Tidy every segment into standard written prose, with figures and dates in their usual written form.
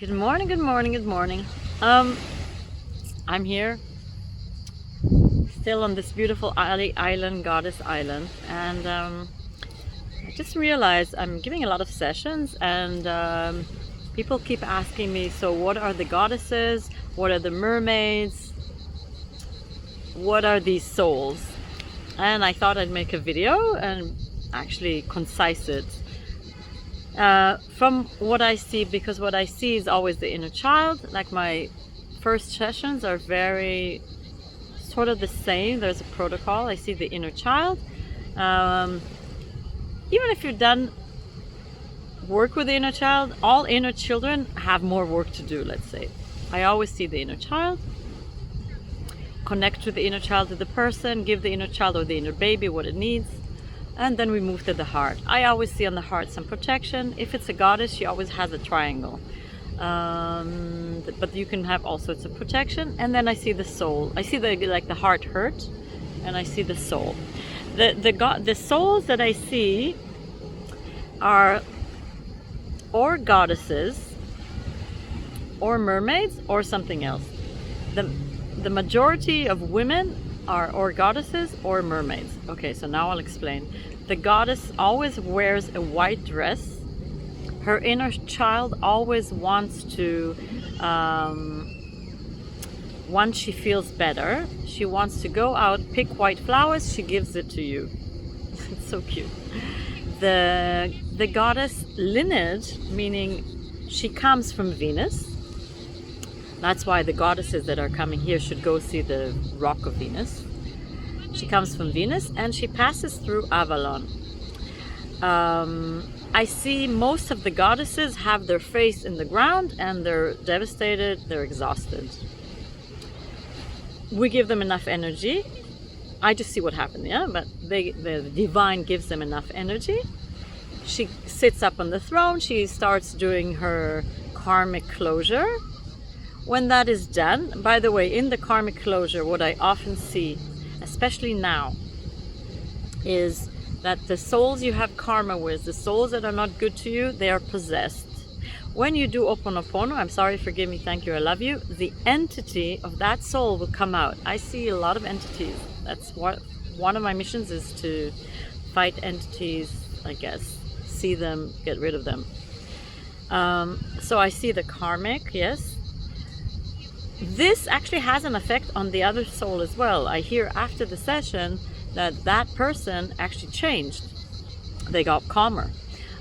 Good morning, good morning, good morning. I'm here, still on this beautiful island, Goddess Island, and I just realized I'm giving a lot of sessions, and people keep asking me, so what are the goddesses? What are the mermaids? What are these souls? And I thought I'd make a video and actually concise it. From what I see, because what I see is always the inner child. Like my first sessions are very sort of the same. There's a protocol. I see the inner child. Even if you've done work with the inner child, all inner children have more work to do, let's say. I always see the inner child, connect with the inner child to the person, give the inner child or the inner baby what it needs. And then we move to the heart. I always see on the heart some protection. If it's a goddess, she always has a triangle. But you can have all sorts of protection. And then I see the soul. I see the heart hurt, and I see the soul. The souls that I see are or goddesses, or mermaids, or something else. The majority of women are or goddesses or mermaids. Okay, so now I'll explain. The goddess always wears a white dress. Her inner child always wants to, once she feels better, she wants to go out, pick white flowers, she gives it to you. It's so cute. The goddess lineage, meaning she comes from Venus. That's why the goddesses that are coming here should go see the rock of Venus. She comes from Venus and she passes through Avalon. I see most of the goddesses have their face in the ground and they're devastated, they're exhausted. We give them enough energy. I just see what happened, yeah? But the divine gives them enough energy. She sits up on the throne, she starts doing her karmic closure. When that is done, by the way, in the karmic closure, what I often see, especially now, is that the souls you have karma with, the souls that are not good to you, they are possessed. When you do Oponopono, I'm sorry, forgive me, thank you, I love you, the entity of that soul will come out. I see a lot of entities. That's what one of my missions is, to fight entities, I guess, see them, get rid of them. So I see the karmic, yes. This actually has an effect on the other soul as well. I hear after the session that person actually changed. They got calmer.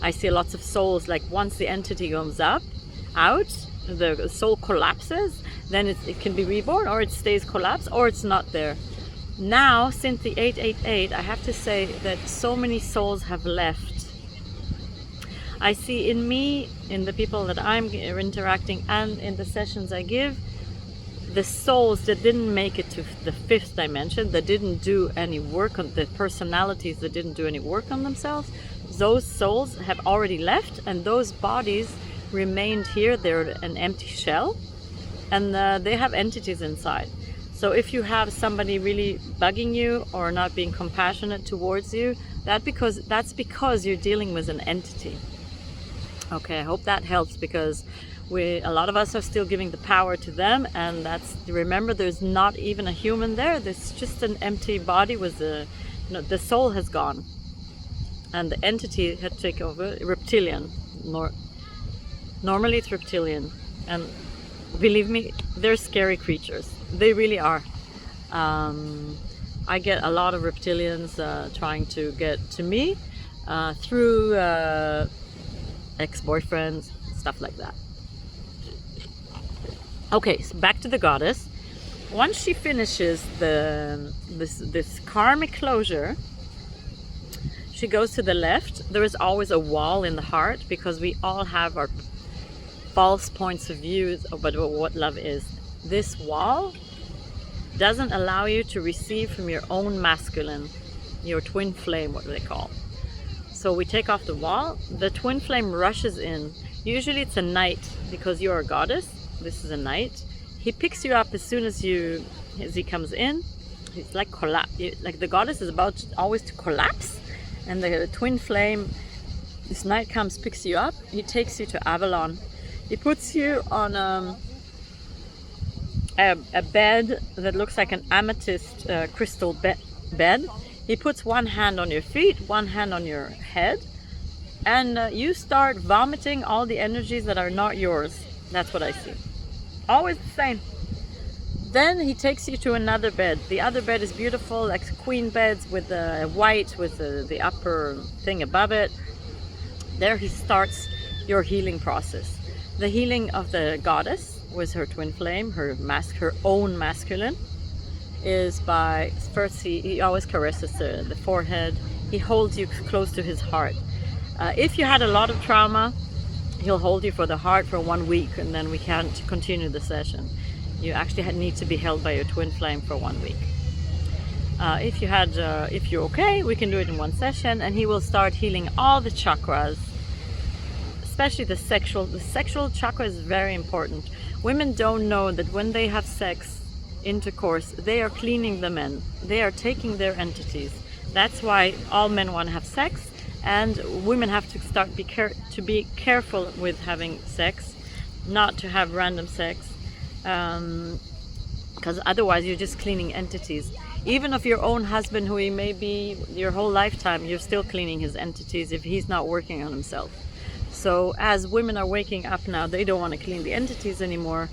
I see lots of souls, like once the entity goes out, the soul collapses, then it can be reborn, or it stays collapsed, or it's not there. Now, since the 888, I have to say that so many souls have left. I see in me, in the people that I'm interacting, and in the sessions I give, the souls that didn't make it to the 5th dimension, that didn't do any work on the personalities, that didn't do any work on themselves, those souls have already left, and those bodies remained here. They're an empty shell, and they have entities inside. So if you have somebody really bugging you or not being compassionate towards you, that's because you're dealing with an entity. Okay, I hope that helps, because a lot of us are still giving the power to them, and remember, there's not even a human there. There's just an empty body with the soul has gone, and the entity had taken over. Reptilian, normally it's reptilian, and believe me, they're scary creatures. They really are. I get a lot of reptilians trying to get to me through ex-boyfriends, stuff like that. Okay, so back to the goddess. Once she finishes this karmic closure, she goes to the left. There is always a wall in the heart, because we all have our false points of view about what love is. This wall doesn't allow you to receive from your own masculine, your twin flame, what do they call. So we take off the wall, the twin flame rushes in. Usually it's a knight, because you're a goddess. This is a knight. He picks you up as soon as he comes in. He's like like the goddess is about always to collapse, and the twin flame, this knight comes, picks you up. He takes you to Avalon. He puts you on a bed that looks like an amethyst crystal bed. He puts one hand on your feet, one hand on your head, and you start vomiting all the energies that are not yours. That's what I see. Always the same. Then he takes you to another bed. The other bed is beautiful, like queen beds with the white, with the upper thing above it. There he starts your healing process. The healing of the goddess with her twin flame, her own masculine, is by first he always caresses the forehead. He holds you close to his heart. If you had a lot of trauma, he'll hold you for the heart for 1 week, and then we can't continue the session. You actually need to be held by your twin flame for 1 week. If you're okay, we can do it in one session, and he will start healing all the chakras, especially the sexual. The sexual chakra is very important. Women don't know that when they have sex, intercourse, they are cleaning the men. They are taking their entities. That's why all men want to have sex, and women have to start to be careful with having sex, not to have random sex. Because otherwise you're just cleaning entities. Even of your own husband, who he may be your whole lifetime, you're still cleaning his entities if he's not working on himself. So as women are waking up now, they don't want to clean the entities anymore.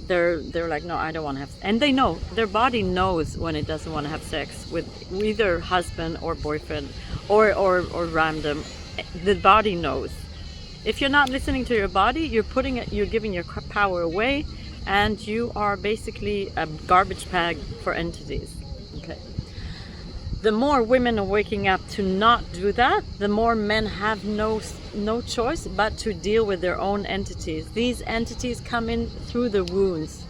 They're like, no, I don't want to have, and they know, their body knows when it doesn't want to have sex with either husband or boyfriend or random. The body knows. If you're not listening to your body, you're giving your power away, and you are basically a garbage bag for entities. Okay. The more women are waking up to not do that, the more men have no choice but to deal with their own entities. These entities come in through the wounds.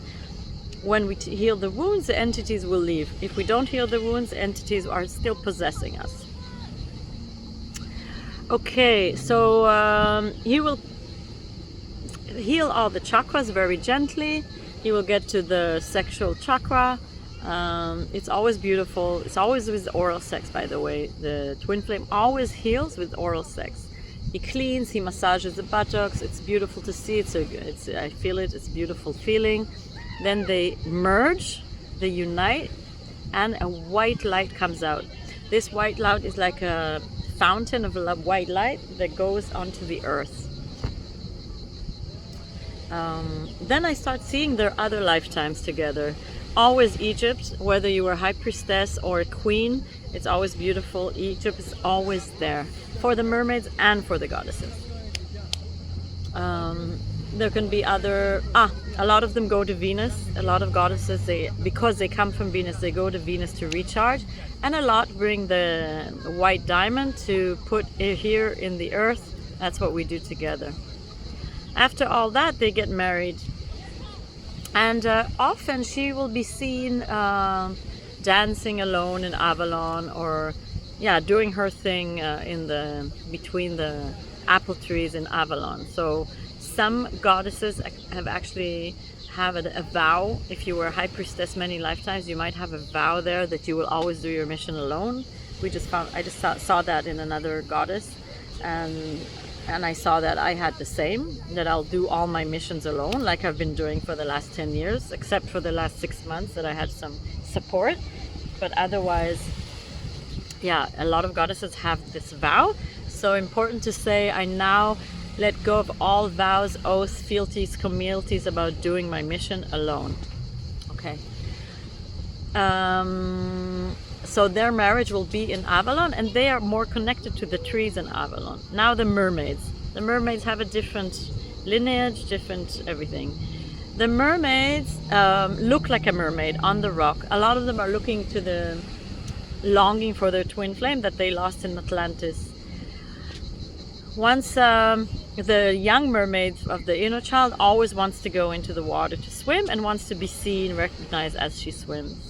When we heal the wounds, the entities will leave. If we don't heal the wounds, entities are still possessing us. Okay, so he will heal all the chakras very gently. He will get to the sexual chakra. It's always beautiful. It's always with oral sex, by the way. The twin flame always heals with oral sex. He cleans, he massages the buttocks. It's beautiful to see. I feel it. It's a beautiful feeling. Then they merge, they unite, and a white light comes out. This white light is like a fountain of white light that goes onto the earth. Then I start seeing their other lifetimes together. Always Egypt, whether you were high priestess or a queen, it's always beautiful. Egypt is always there for the mermaids and for the goddesses. There can be a lot of them go to Venus. A lot of goddesses, because they come from Venus, they go to Venus to recharge, and a lot bring the white diamond to put here in the earth. That's what we do together. After all that, they get married, and often she will be seen dancing alone in Avalon, or doing her thing between the apple trees in Avalon. So some goddesses have actually a vow. If you were a high priestess many lifetimes, you might have a vow there that you will always do your mission alone. I just saw that in another goddess, and I saw that I had the same, that I'll do all my missions alone, like I've been doing for the last 10 years, except for the last 6 months that I had some support. But otherwise, a lot of goddesses have this vow. So important to say, I now let go of all vows, oaths, fealties, communities about doing my mission alone. Okay. So their marriage will be in Avalon, and they are more connected to the trees in Avalon. Now the mermaids. The mermaids have a different lineage, different everything. The mermaids look like a mermaid on the rock. A lot of them are longing for their twin flame that they lost in Atlantis. Once the young mermaid of the inner child always wants to go into the water to swim and wants to be seen, recognized as she swims.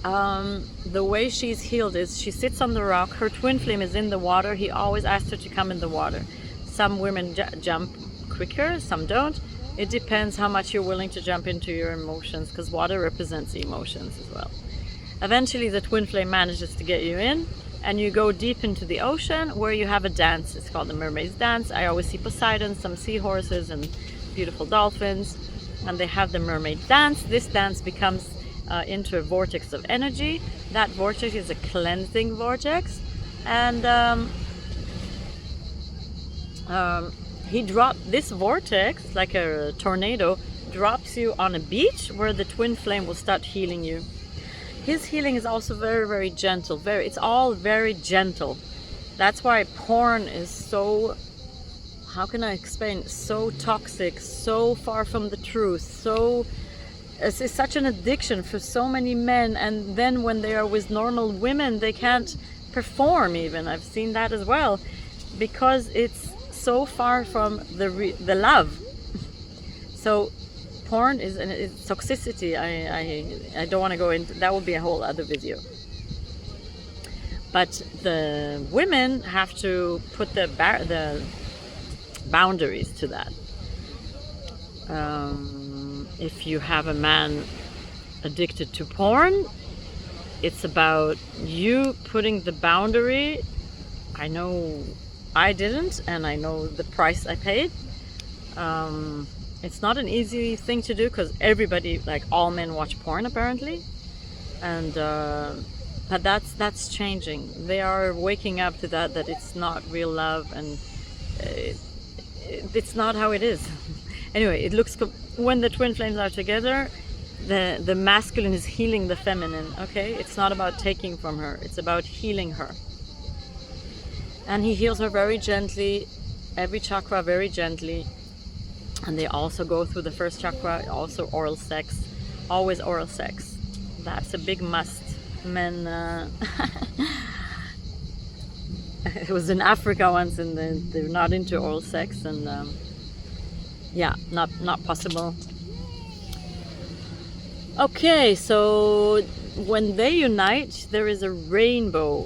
The way she's healed is she sits on the rock, her twin flame is in the water. He always asks her to come in the water. Some women jump quicker, some don't. It depends how much you're willing to jump into your emotions, because water represents emotions as well. Eventually the twin flame manages to get you in, and you go deep into the ocean where you have a dance. It's called the Mermaids dance. I always see Poseidon, some seahorses and beautiful dolphins, and they have the mermaid dance. This dance becomes into a vortex of energy. That vortex is a cleansing vortex, and he dropped this vortex like a tornado, drops you on a beach where the twin flame will start healing you. His healing is also very, very gentle. It's all very gentle. That's why porn is so, how can I explain, so toxic, so far from the truth, it's such an addiction for so many men. And then when they are with normal women, they can't perform even. I've seen that as well, because it's so far from the love. So porn is toxicity. I don't want to go into that. Would be a whole other video. But the women have to put the boundaries to that. If you have a man addicted to porn, it's about you putting the boundary. I know I didn't, and I know the price I paid. It's not an easy thing to do, because everybody, like all men, watch porn apparently, and but that's changing. They are waking up to that it's not real love, and it's not how it is. Anyway, it looks when the twin flames are together, the masculine is healing the feminine. Okay, it's not about taking from her; it's about healing her, and he heals her very gently, every chakra very gently. And they also go through the first chakra, also oral sex, always oral sex. That's a big must. Men, it was in Africa once, and they're not into oral sex, and yeah, not possible. Okay, so when they unite, there is a rainbow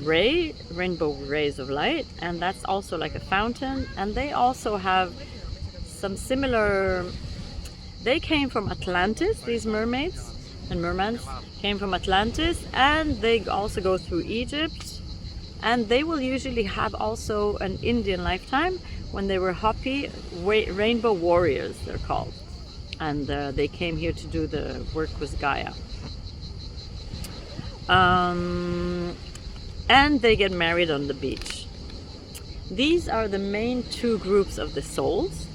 rainbow rays of light, and that's also like a fountain. And they also have some similar, they came from Atlantis, these mermaids and mermaids came from Atlantis, and they also go through Egypt, and they will usually have also an Indian lifetime when they were Hopi rainbow warriors, they're called, and they came here to do the work with Gaia, and they get married on the beach. These are the main two groups of the souls.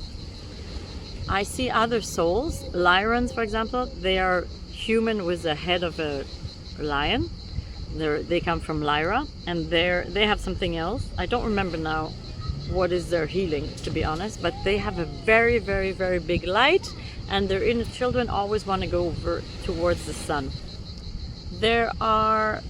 I see other souls, Lyrans for example. They are human with the head of a lion. They come from Lyra, and they have something else. I don't remember now what is their healing, to be honest, but they have a very, very, very big light, and their inner children always want to go over towards the sun. There are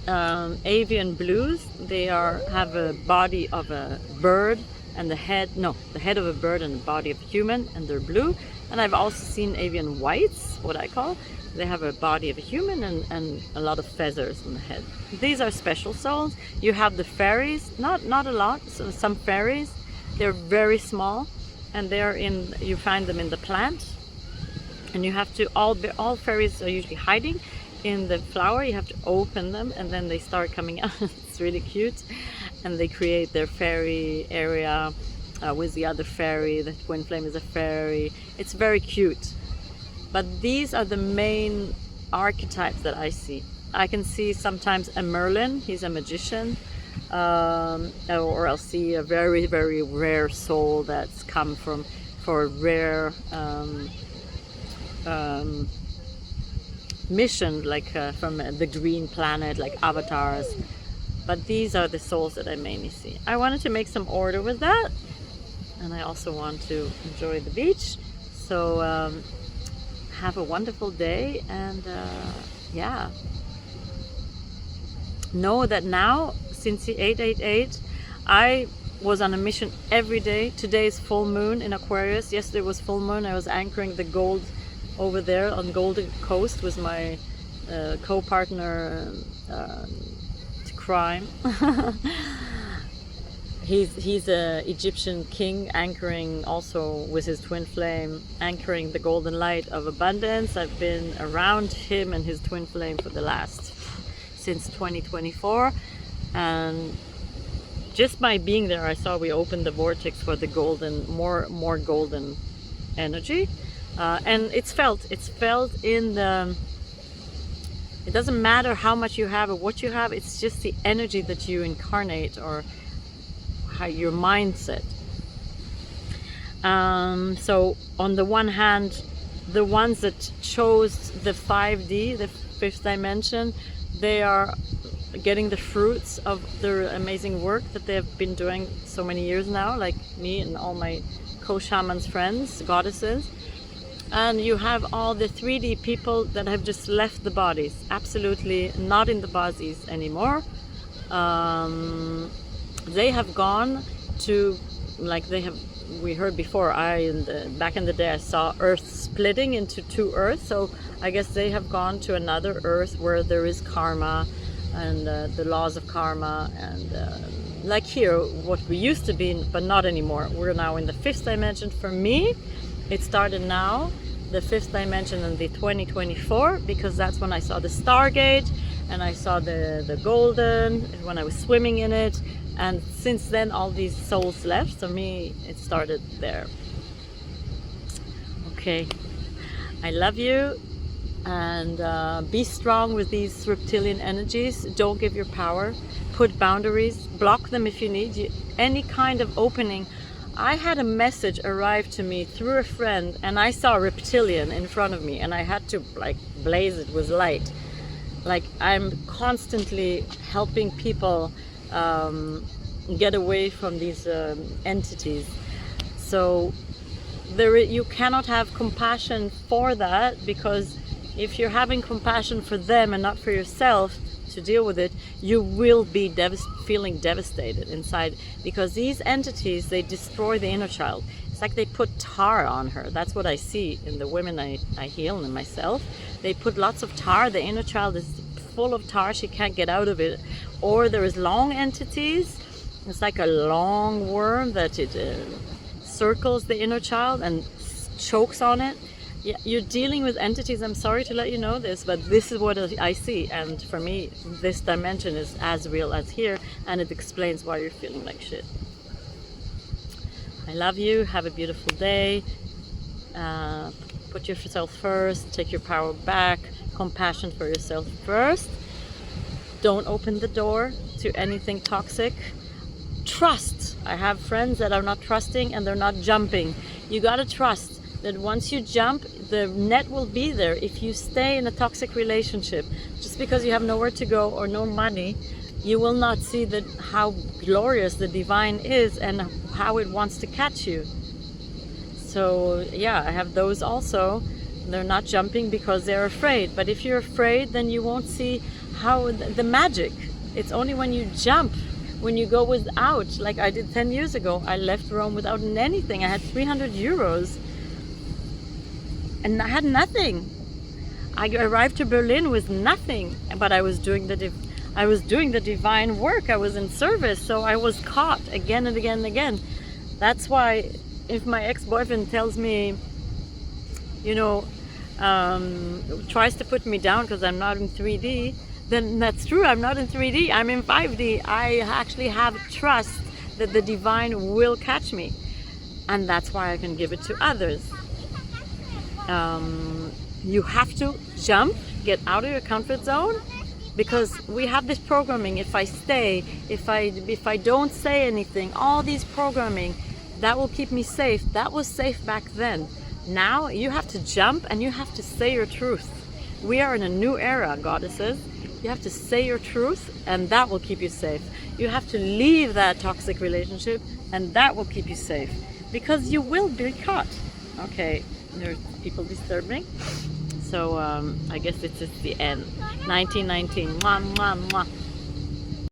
avian blues. They have a body of a bird and the head of a bird and the body of a human, and they're blue. And I've also seen avian whites, what I call. They have a body of a human and a lot of feathers on the head. These are special souls. You have the fairies, not a lot, so some fairies. They're very small, and you find them in the plant. And you have to, all fairies are usually hiding in the flower. You have to open them, and then they start coming out. It's really cute. And they create their fairy area with the other fairy. The twin flame is a fairy. It's very cute. But these are the main archetypes that I see. I can see sometimes a Merlin, he's a magician, or I'll see a very, very rare soul that's come for a rare mission, like from the green planet, like avatars. But these are the souls that I mainly see. I wanted to make some order with that, and I also want to enjoy the beach. So have a wonderful day, and yeah, know that now, since the 888, I was on a mission every day. Today is full moon in Aquarius. Yesterday was full moon. I was anchoring the gold over there on Golden Coast with my co-partner to crime. He's a Egyptian king, anchoring also with his twin flame, anchoring the golden light of abundance. I've been around him and his twin flame for since 2024. And just by being there, I saw we opened the vortex for the golden, more golden energy, and it's felt in the. It doesn't matter how much you have or what you have. It's just the energy that you incarnate, or how your mindset. So on the one hand, the ones that chose the 5D, the fifth dimension, they are getting the fruits of their amazing work that they have been doing so many years now, like me and all my co-shamans friends, goddesses. And you have all the 3D people that have just left the bodies, absolutely not in the bodies anymore. They have gone to, like we heard before, back in the day I saw Earth splitting into 2 Earths, so I guess they have gone to another Earth where there is karma and the laws of karma, and like here, what we used to be, but not anymore. We're now in the 5th dimension. For me, it started now, the 5th dimension, in the 2024, because that's when I saw the Stargate and I saw the golden when I was swimming in it. And since then, all these souls left. So me, it started there. Okay, I love you, and be strong with these reptilian energies. Don't give your power. Put boundaries. Block them if you need. Any kind of opening. I had a message arrive to me through a friend, and I saw a reptilian in front of me, and I had to like blaze it with light. Like, I'm constantly helping people get away from these entities. So you cannot have compassion for that, because if you're having compassion for them and not for yourself to deal with it, you will be feeling devastated inside, because these entities, they destroy the inner child. It's like they put tar on her. That's what I see in the women I heal and myself. They put lots of tar. The inner child is full of tar. She can't get out of it. Or there is long entities. It's like a long worm that it circles the inner child and chokes on it. Yeah, you're dealing with entities. I'm sorry to let you know this, but this is what I see. And for me, this dimension is as real as here, and it explains why you're feeling like shit. I love you. Have a beautiful day. Put yourself first. Take your power back. Compassion for yourself first. Don't open the door to anything toxic. Trust. I have friends that are not trusting and they're not jumping. You gotta trust that once you jump, the net will be there. If you stay in a toxic relationship, just because you have nowhere to go or no money, you will not see how glorious the divine is and how it wants to catch you. So yeah, I have those also. They're not jumping because they're afraid. But if you're afraid, then you won't see how the magic. It's only when you jump, when you go without, like I did 10 years ago. I left Rome without anything. I had 300 euros. And I had nothing. I arrived to Berlin with nothing, but I was doing the divine work. I was in service, so I was caught again and again and again. That's why if my ex-boyfriend tells me, tries to put me down because I'm not in 3D, then that's true. I'm not in 3D. I'm in 5D. I actually have trust that the divine will catch me, and that's why I can give it to others. You have to jump, get out of your comfort zone, because we have this programming. If I stay, if I don't say anything, all these programming, that will keep me safe. That was safe back then. Now you have to jump and you have to say your truth. We are in a new era, goddesses. You have to say your truth, and that will keep you safe. You have to leave that toxic relationship, and that will keep you safe, because you will be caught. Okay, there's people disturbing. So I guess this is the end. 1919. Mwah, mwah, mwah.